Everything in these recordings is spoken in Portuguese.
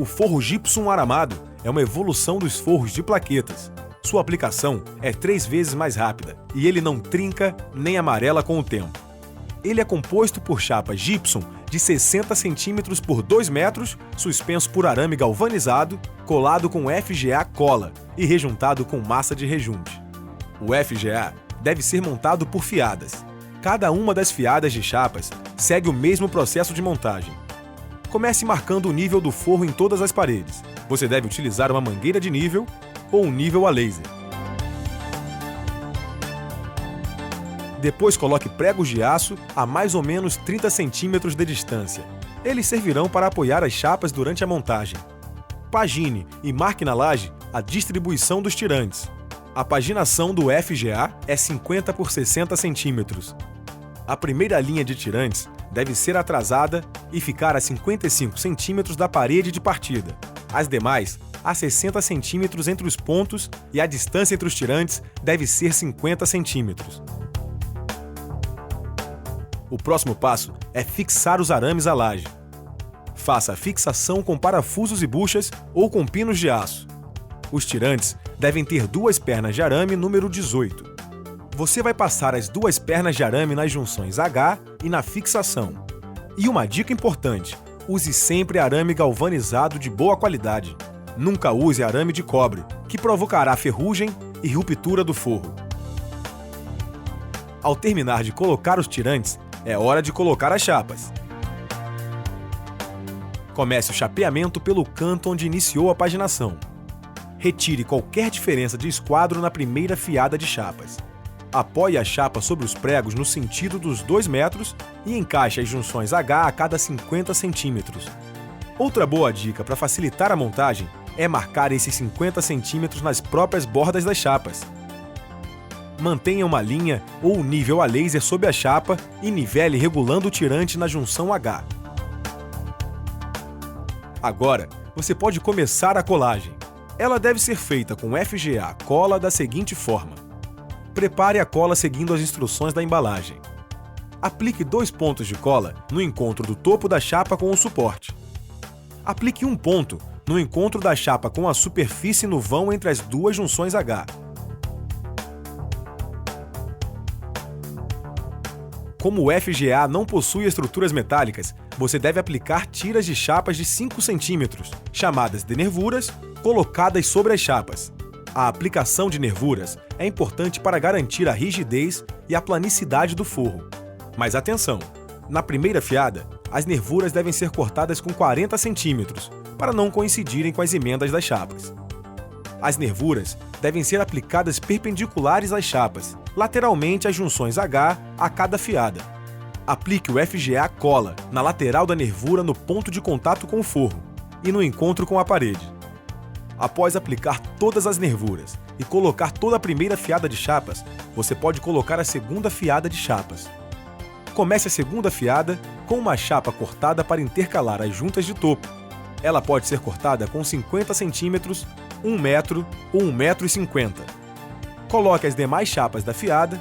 O forro gypsum aramado é uma evolução dos forros de plaquetas. Sua aplicação é 3 vezes mais rápida e ele não trinca nem amarela com o tempo. Ele é composto por chapas gypsum de 60 cm por 2 metros, suspenso por arame galvanizado, colado com FGA cola e rejuntado com massa de rejunte. O FGA deve ser montado por fiadas. Cada uma das fiadas de chapas segue o mesmo processo de montagem. Comece marcando o nível do forro em todas as paredes. Você deve utilizar uma mangueira de nível ou um nível a laser. Depois coloque pregos de aço a mais ou menos 30 centímetros de distância. Eles servirão para apoiar as chapas durante a montagem. Pagine e marque na laje a distribuição dos tirantes. A paginação do FGA é 50 por 60 centímetros. A primeira linha de tirantes deve ser atrasada e ficar a 55 centímetros da parede de partida. As demais, a 60 centímetros entre os pontos e a distância entre os tirantes deve ser 50 centímetros. O próximo passo é fixar os arames à laje. Faça a fixação com parafusos e buchas ou com pinos de aço. Os tirantes devem ter 2 pernas de arame número 18. Você vai passar as 2 pernas de arame nas junções H e na fixação. E uma dica importante: use sempre arame galvanizado de boa qualidade. Nunca use arame de cobre, que provocará ferrugem e ruptura do forro. Ao terminar de colocar os tirantes, é hora de colocar as chapas. Comece o chapeamento pelo canto onde iniciou a paginação. Retire qualquer diferença de esquadro na primeira fiada de chapas. Apoie a chapa sobre os pregos no sentido dos 2 metros e encaixe as junções H a cada 50 centímetros. Outra boa dica para facilitar a montagem é marcar esses 50 centímetros nas próprias bordas das chapas. Mantenha uma linha ou um nível a laser sob a chapa e nivele regulando o tirante na junção H. Agora, você pode começar a colagem. Ela deve ser feita com FGA cola da seguinte forma. Prepare a cola seguindo as instruções da embalagem. Aplique 2 pontos de cola no encontro do topo da chapa com o suporte. Aplique 1 ponto no encontro da chapa com a superfície no vão entre as 2 junções H. Como o FGA não possui estruturas metálicas, você deve aplicar tiras de chapas de 5 centímetros, chamadas de nervuras, colocadas sobre as chapas. A aplicação de nervuras é importante para garantir a rigidez e a planicidade do forro. Mas atenção! Na primeira fiada, as nervuras devem ser cortadas com 40 centímetros, para não coincidirem com as emendas das chapas. As nervuras devem ser aplicadas perpendiculares às chapas, lateralmente às junções H a cada fiada. Aplique o FGA cola na lateral da nervura no ponto de contato com o forro e no encontro com a parede. Após aplicar todas as nervuras e colocar toda a primeira fiada de chapas, você pode colocar a segunda fiada de chapas. Comece a segunda fiada com uma chapa cortada para intercalar as juntas de topo. Ela pode ser cortada com 50 centímetros, 1 metro ou 1,50 m. Coloque as demais chapas da fiada,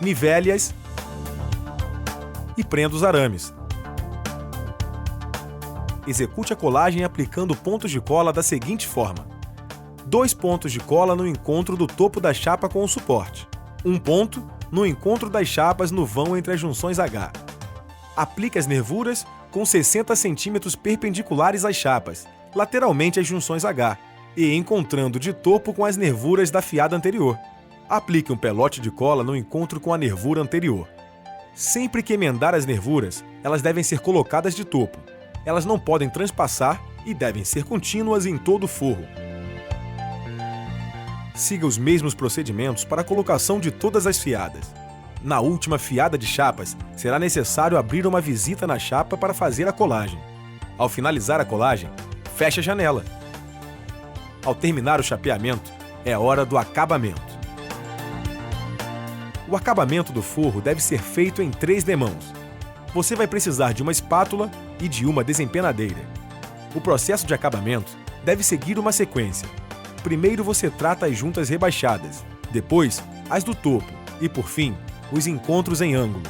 nivele-as e prenda os arames. Execute a colagem aplicando pontos de cola da seguinte forma: 2 pontos de cola no encontro do topo da chapa com o suporte, 1 ponto no encontro das chapas no vão entre as junções H. Aplique as nervuras com 60 centímetros perpendiculares às chapas, lateralmente às junções H, e encontrando de topo com as nervuras da fiada anterior. Aplique um pelote de cola no encontro com a nervura anterior. Sempre que emendar as nervuras, elas devem ser colocadas de topo. Elas não podem transpassar e devem ser contínuas em todo o forro. Siga os mesmos procedimentos para a colocação de todas as fiadas. Na última fiada de chapas, será necessário abrir uma visita na chapa para fazer a colagem. Ao finalizar a colagem, feche a janela. Ao terminar o chapeamento, é hora do acabamento. O acabamento do forro deve ser feito em 3 demãos. Você vai precisar de uma espátula e de uma desempenadeira. O processo de acabamento deve seguir uma sequência. Primeiro você trata as juntas rebaixadas, depois as do topo e, por fim, os encontros em ângulo.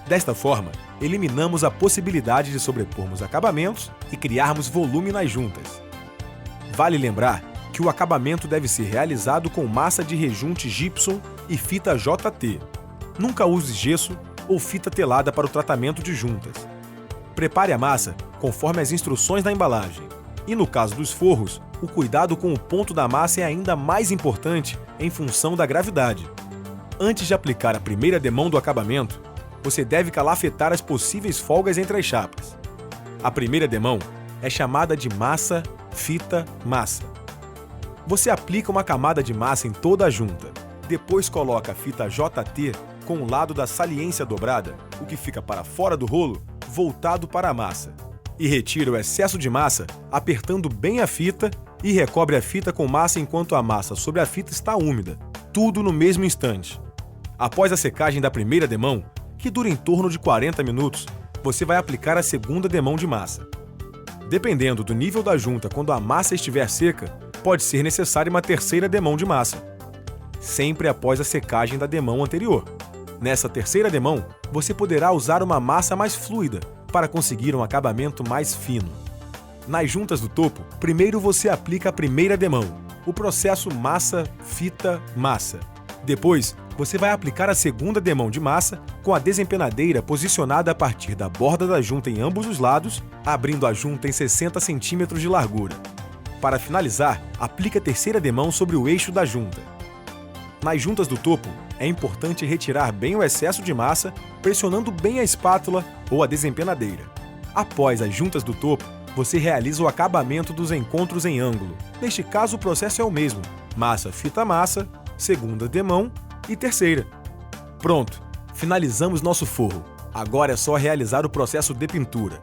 Desta forma, eliminamos a possibilidade de sobrepormos acabamentos e criarmos volume nas juntas. Vale lembrar que o acabamento deve ser realizado com massa de rejunte gypsum e fita JT. Nunca use gesso ou fita telada para o tratamento de juntas. Prepare a massa conforme as instruções da embalagem. E no caso dos forros, o cuidado com o ponto da massa é ainda mais importante em função da gravidade. Antes de aplicar a primeira demão do acabamento, você deve calafetar as possíveis folgas entre as chapas. A primeira demão é chamada de massa, fita, massa. Você aplica uma camada de massa em toda a junta. Depois coloca a fita JT com o lado da saliência dobrada, o que fica para fora do rolo, voltado para a massa. E retira o excesso de massa apertando bem a fita e recobre a fita com massa enquanto a massa sobre a fita está úmida. Tudo no mesmo instante. Após a secagem da primeira demão, que dura em torno de 40 minutos, você vai aplicar a segunda demão de massa. Dependendo do nível da junta quando a massa estiver seca, pode ser necessária uma terceira demão de massa, sempre após a secagem da demão anterior. Nessa terceira demão, você poderá usar uma massa mais fluida para conseguir um acabamento mais fino. Nas juntas do topo, primeiro você aplica a primeira demão, o processo massa, fita, massa. Depois, você vai aplicar a segunda demão de massa com a desempenadeira posicionada a partir da borda da junta em ambos os lados, abrindo a junta em 60 cm de largura. Para finalizar, aplique a terceira demão sobre o eixo da junta. Nas juntas do topo, é importante retirar bem o excesso de massa, pressionando bem a espátula ou a desempenadeira. Após as juntas do topo, você realiza o acabamento dos encontros em ângulo. Neste caso, o processo é o mesmo: massa, fita, massa, segunda demão e terceira. Pronto! Finalizamos nosso forro. Agora é só realizar o processo de pintura.